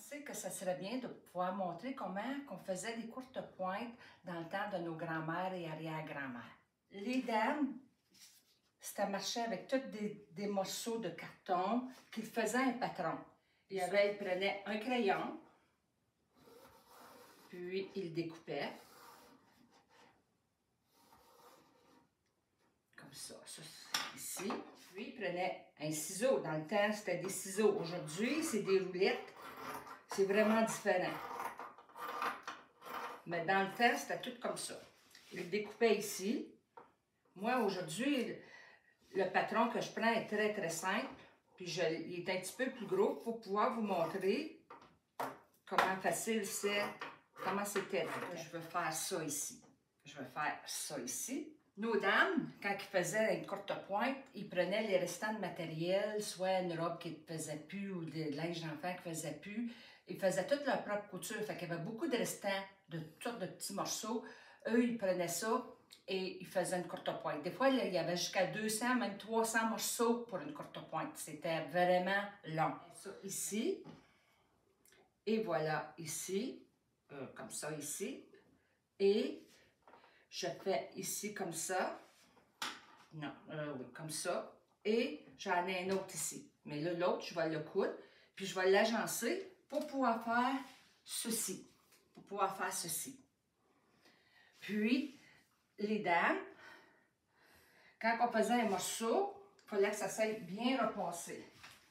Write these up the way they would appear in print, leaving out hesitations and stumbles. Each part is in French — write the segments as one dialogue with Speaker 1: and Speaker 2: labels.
Speaker 1: pensé que ça serait bien de pouvoir montrer comment on faisait des courtes pointes dans le temps de nos grands-mères et arrière-grands-mères. Les dames, c'était marché avec tous des morceaux de carton qu'ils faisaient un patron. Ils prenaient un crayon, puis ils découpaient. Comme ça, ici. Puis ils prenaient un ciseau. Dans le temps, c'était des ciseaux. Aujourd'hui, c'est des roulettes. C'est vraiment différent. Mais dans le temps, c'était tout comme ça. Ils découpaient ici. Moi, aujourd'hui, le patron que je prends est très, très simple. Puis il est un petit peu plus gros pour pouvoir vous montrer comment facile c'est, comment c'était. Je vais faire ça ici. Je vais faire ça ici. Nos dames, quand ils faisaient une courte pointe, ils prenaient les restants de matériel, soit une robe qui ne faisait plus ou de linge d'enfant qui ne faisait plus. Ils faisaient toute leur propre couture. Fait qu'il y avait beaucoup de restants de toutes sortes de petits morceaux. Eux, ils prenaient ça et ils faisaient une courte pointe. Des fois, il y avait jusqu'à 200, même 300 morceaux pour une courte pointe. C'était vraiment long. Ça ici. Et voilà ici. Comme ça ici. Et je fais ici comme ça. Non, oui, comme ça. Et j'en ai un autre ici. Mais là, l'autre, je vais le coudre. Puis je vais l'agencer pour pouvoir faire ceci. Pour pouvoir faire ceci. Puis, les dames, quand on faisait un morceau, il fallait que ça soit bien repassé.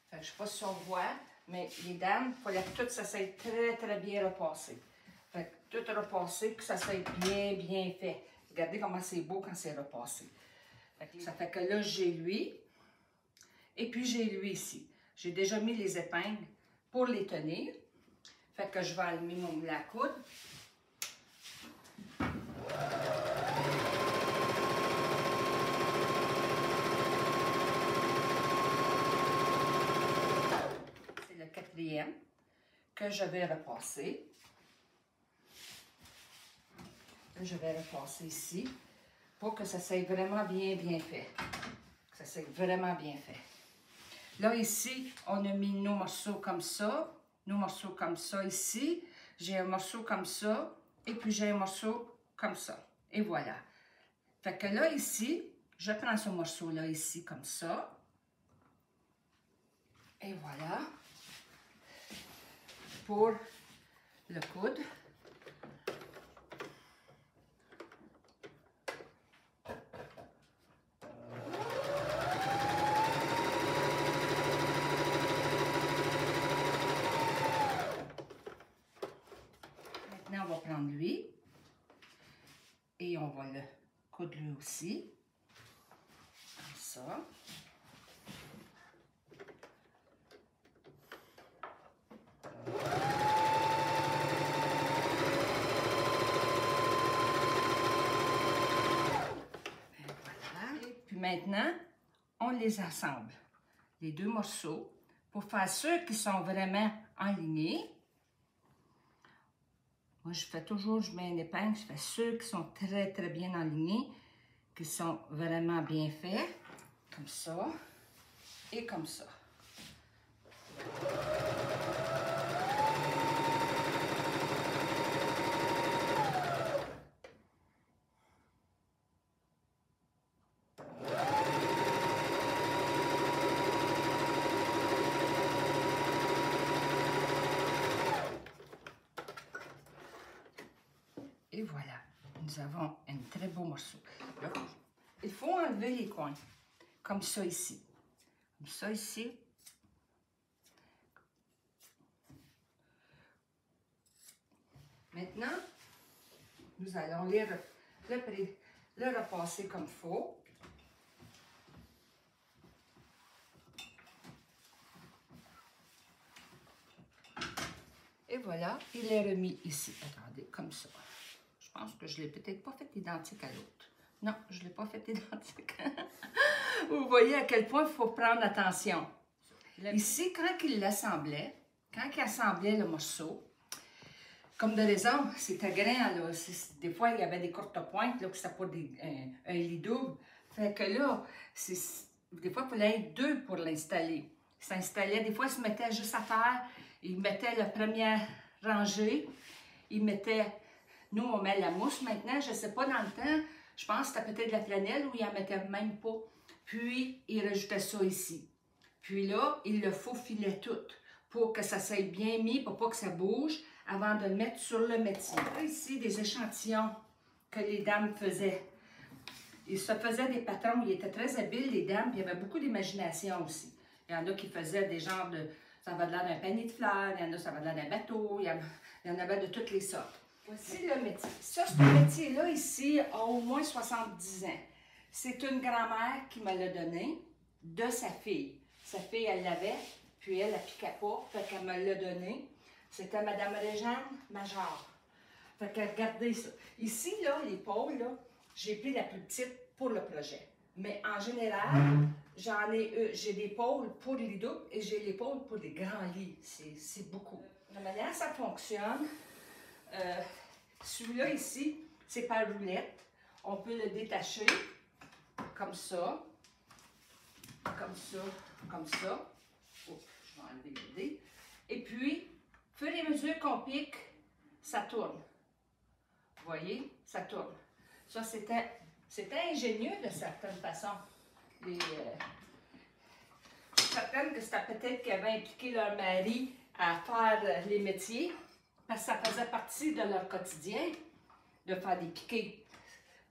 Speaker 1: Fait que je ne sais pas si on voit, mais les dames, il fallait que tout ça soit très, très bien repassé. Fait que tout repassé, que ça soit bien, bien fait. Regardez comment c'est beau quand c'est repassé. Ça fait que là, j'ai lui. Et puis, j'ai lui ici. J'ai déjà mis les épingles pour les tenir. Fait que je vais allumer mon moule à coudre. C'est le quatrième que je vais repasser. Là, je vais repasser ici pour que ça soit vraiment bien, bien fait. Que ça soit vraiment bien fait. Là, ici, on a mis nos morceaux comme ça. Nos morceaux comme ça ici. J'ai un morceau comme ça. Et puis, j'ai un morceau comme ça. Et voilà. Fait que là, ici, je prends ce morceau-là ici comme ça. Et voilà. Pour le coudre. Maintenant, on va prendre lui. Et on va le coudre lui aussi. Comme ça. Maintenant, on les assemble, les deux morceaux, pour faire ceux qui sont vraiment alignés. Moi, je fais toujours, je mets une épingle, je fais ceux qui sont très, très bien alignés, qui sont vraiment bien faits, comme ça et comme ça. Et voilà, nous avons un très beau morceau. Là, il faut enlever les coins, comme ça ici. Comme ça ici. Maintenant, nous allons le repasser comme il faut. Et voilà, il est remis ici. Attendez, comme ça. Je pense que je ne l'ai peut-être pas fait identique à l'autre. Non, je ne l'ai pas fait identique. Vous voyez à quel point il faut prendre attention. Ici, quand il assemblait le morceau, comme de raison, c'était grand, là. Des fois, il y avait des courtes pointes, là, que c'était pas un lit double. Fait que là, des fois, il fallait être deux pour l'installer. Il s'installait, des fois, il se mettait juste à terre Ils mettaient la première rangée, ils mettaient, nous on met la mousse maintenant, je ne sais pas dans le temps, je pense que c'était peut-être de la flanelle ou ils n'en mettaient même pas. Puis ils rajoutaient ça ici. Puis là, il le faufilaient tout pour que ça soit bien mis, pour pas que ça bouge, avant de le mettre sur le métier. Là, ici, des échantillons que les dames faisaient. Ils se faisaient des patrons, ils étaient très habiles, les dames, puis il y avait beaucoup d'imagination aussi. Il y en a qui faisaient des genres de... Ça va de l'air d'un panier de fleurs, il y en a ça va de l'air d'un bateau, il y en avait de toutes les sortes. Voici le métier. Ça, ce métier-là, ici, a au moins 70 ans. C'est une grand-mère qui me l'a donné de sa fille. Sa fille, elle l'avait, puis elle piquait pas, fait qu'elle me l'a donné. C'était Mme Réjeanne Major. Fait que regardez ça. Ici, là, les pôles, là, j'ai pris la plus petite pour le projet. Mais en général, j'ai des pôles pour les doubles et j'ai les pôles pour les grands lits. C'est beaucoup. La manière dont ça fonctionne, celui-là ici, c'est par roulette. On peut le détacher comme ça, comme ça, comme ça. Oups, je vais enlever le dé. Et puis, au fur et à mesure qu'on pique, ça tourne. Vous voyez, ça tourne. Ça, c'était ingénieux de certaine façon. Je suis certaine que c'était peut-être qu'ils avaient impliqué leur mari à faire les métiers, parce que ça faisait partie de leur quotidien de faire des piquets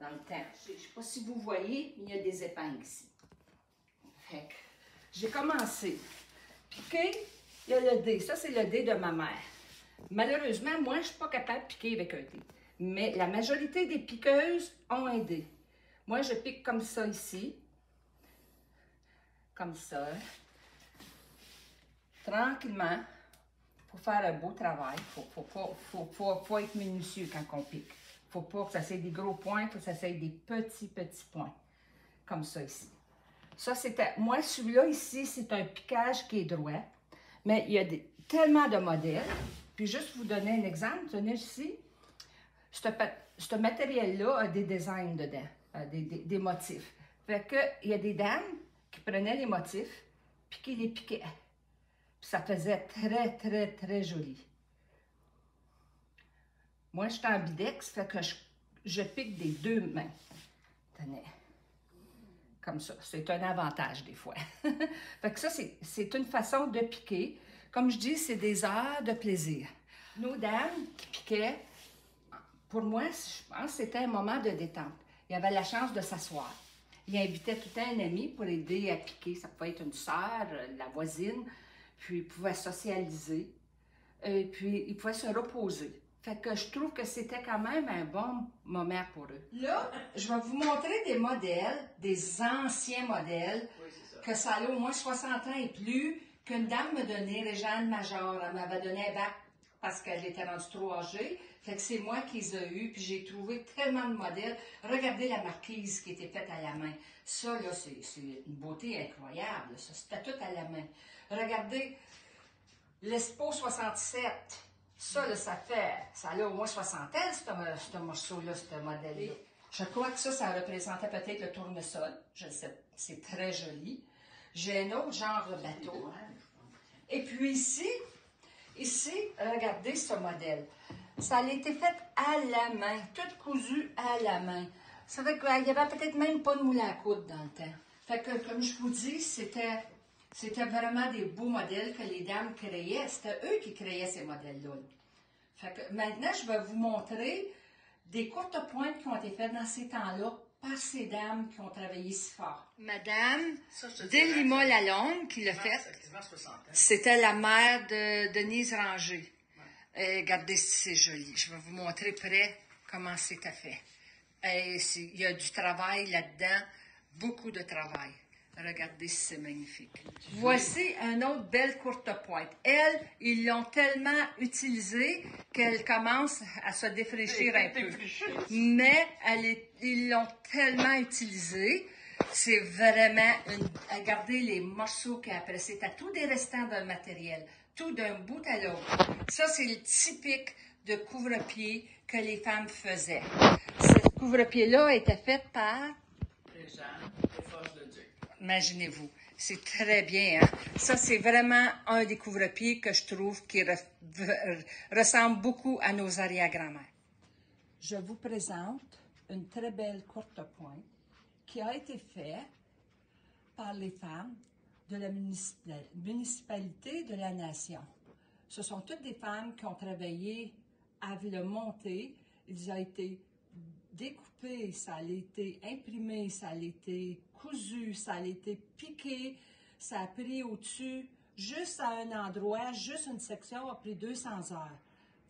Speaker 1: dans le temps. Je ne sais pas si vous voyez, mais il y a des épingles ici. J'ai commencé. Piquer, il y a le dé. Ça, c'est le dé de ma mère. Malheureusement, moi, je ne suis pas capable de piquer avec un dé. Mais la majorité des piqueuses ont un dé. Moi, je pique comme ça ici. Comme ça. Tranquillement. Pour faire un beau travail. Faut être minutieux quand on pique. Il ne faut pas que ça soit des gros points, il faut que ça soit des petits points. Comme ça ici. Ça, c'était... Moi, celui-là ici, c'est un piquage qui est droit. Mais il y a tellement de modèles. Puis juste vous donner un exemple. Tenez ici. Ce matériel-là a des designs dedans, des motifs. Fait que il y a des dames qui prenaient les motifs puis qui les piquaient. Puis ça faisait très, très, très joli. Moi, je suis en bidex, fait que je pique des deux mains. Tenez. Comme ça. C'est un avantage des fois. Fait que ça, c'est une façon de piquer. Comme je dis, c'est des heures de plaisir. Nos dames qui piquaient, pour moi, je pense que c'était un moment de détente. Il y avait la chance de s'asseoir. Il invitait tout le temps un ami pour aider à piquer. Ça pouvait être une sœur, la voisine, puis ils pouvaient socialiser, et puis ils pouvaient se reposer. Fait que je trouve que c'était quand même un bon moment pour eux. Là, je vais vous montrer des modèles, des anciens modèles, que ça a au moins 60 ans et plus, qu'une dame me donnait, Réjeanne Major, elle m'avait donné un bac parce qu'elle était rendue trop âgée. Fait que c'est moi qui les ai eus, puis j'ai trouvé tellement de modèles. Regardez la marquise qui était faite à la main. Ça, là, c'est une beauté incroyable. Ça, c'était tout à la main. Regardez l'Expo 67. Ça, là, ça a au moins 60 ans, ce morceau-là, ce modèle-là. Je crois que ça représentait peut-être le tournesol. Je sais, c'est très joli. J'ai un autre genre de bateau. Et puis ici, regardez ce modèle. Ça a été fait à la main, tout cousu à la main. Ça fait qu'il n'y avait peut-être même pas de moule à coudre dans le temps. Fait que, comme je vous dis, c'était vraiment des beaux modèles que les dames créaient. C'était eux qui créaient ces modèles-là. Fait que maintenant, je vais vous montrer des courtes pointes qui ont été faites dans ces temps-là par ces dames qui ont travaillé si fort. Madame Delima-Lalonde qui l'a fait, c'était la mère de Denise Ranger. Regardez si c'est joli. Je vais vous montrer près comment c'était fait. Il y a du travail là-dedans, beaucoup de travail. Regardez si c'est magnifique. Voici une autre belle courte pointe. Elle, ils l'ont tellement utilisée qu'elle commence à se défraîchir un peu. Mais ils l'ont tellement utilisée. C'est vraiment regardez les morceaux qu'il y a après. C'est à tout des restants d'un matériel. Tout d'un bout à l'autre. Ça, c'est le typique de couvre-pied que les femmes faisaient. Ce couvre-pied-là était fait par... Réjeanne, Desforges-le-Duc. Imaginez-vous. C'est très bien, hein? Ça, c'est vraiment un des couvre-pieds que je trouve qui ressemble beaucoup à nos arrière-grand-mères. Je vous présente une très belle courte pointe qui a été faite par les femmes de la municipalité de la Nation. Ce sont toutes des femmes qui ont travaillé à le monter. Il a été découpé, ça a été imprimé, ça a été cousu, ça a été piqué, ça a pris au-dessus, juste à un endroit, juste une section a pris 200 heures.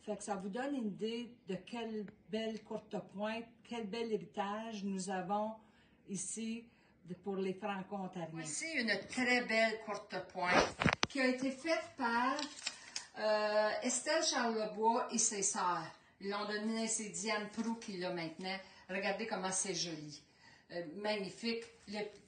Speaker 1: Fait que ça vous donne une idée de quelle belle courte pointe, quel bel héritage nous avons ici pour les Franco-Ontariens. Voici une très belle courte pointe qui a été faite par Estelle Charlebois et ses sœurs. Ils l'ont donné, c'est Diane Proulx qui l'a maintenant. Regardez comment c'est joli. Magnifique.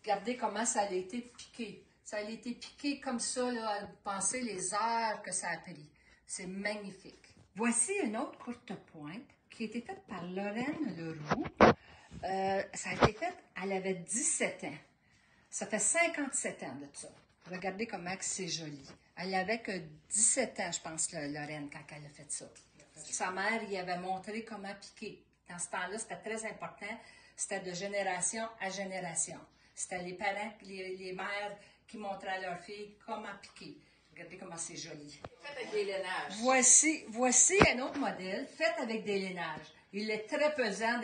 Speaker 1: Regardez comment ça a été piqué. Ça a été piqué comme ça, là, pensez les heures que ça a pris. C'est magnifique. Voici une autre courte pointe qui a été faite par Lorraine Leroux. Ça a été fait, elle avait 17 ans. Ça fait 57 ans de ça. Regardez comment c'est joli. Elle avait que 17 ans, je pense, Lorraine, quand elle a fait ça. Sa mère y avait montré comment piquer. Dans ce temps-là, c'était très important. C'était de génération à génération. C'était les parents, les mères qui montraient à leurs filles comment piquer. Regardez comment c'est joli. Fait avec des lainages. Voici un autre modèle fait avec des lainages. Il est très pesant,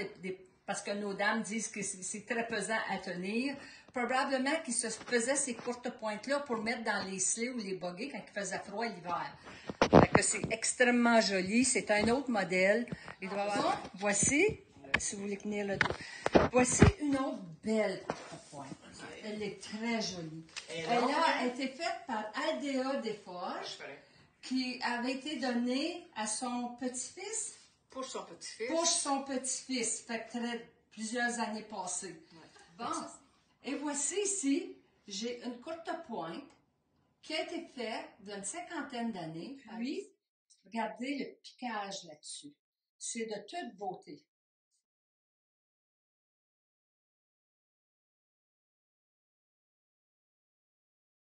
Speaker 1: parce que nos dames disent que c'est très pesant à tenir. Probablement qu'ils se faisaient ces courtes pointes-là pour mettre dans les sleighs ou les buggies quand il faisait froid l'hiver. C'est extrêmement joli. C'est un autre modèle. Il doit avoir... Voici, si vous voulez tenir le dos. Voici une autre belle courte pointe. Elle est très jolie. Elle a été faite par Aldéa Desforges, qui avait été donnée à son petit-fils.
Speaker 2: Pour son petit-fils.
Speaker 1: Pour son petit-fils. Fait que plusieurs années passées. Ouais. Bon. Et voici ici, j'ai une courte pointe qui a été faite d'une 50aine d'années. Puis, regardez le piquage là-dessus. C'est de toute beauté.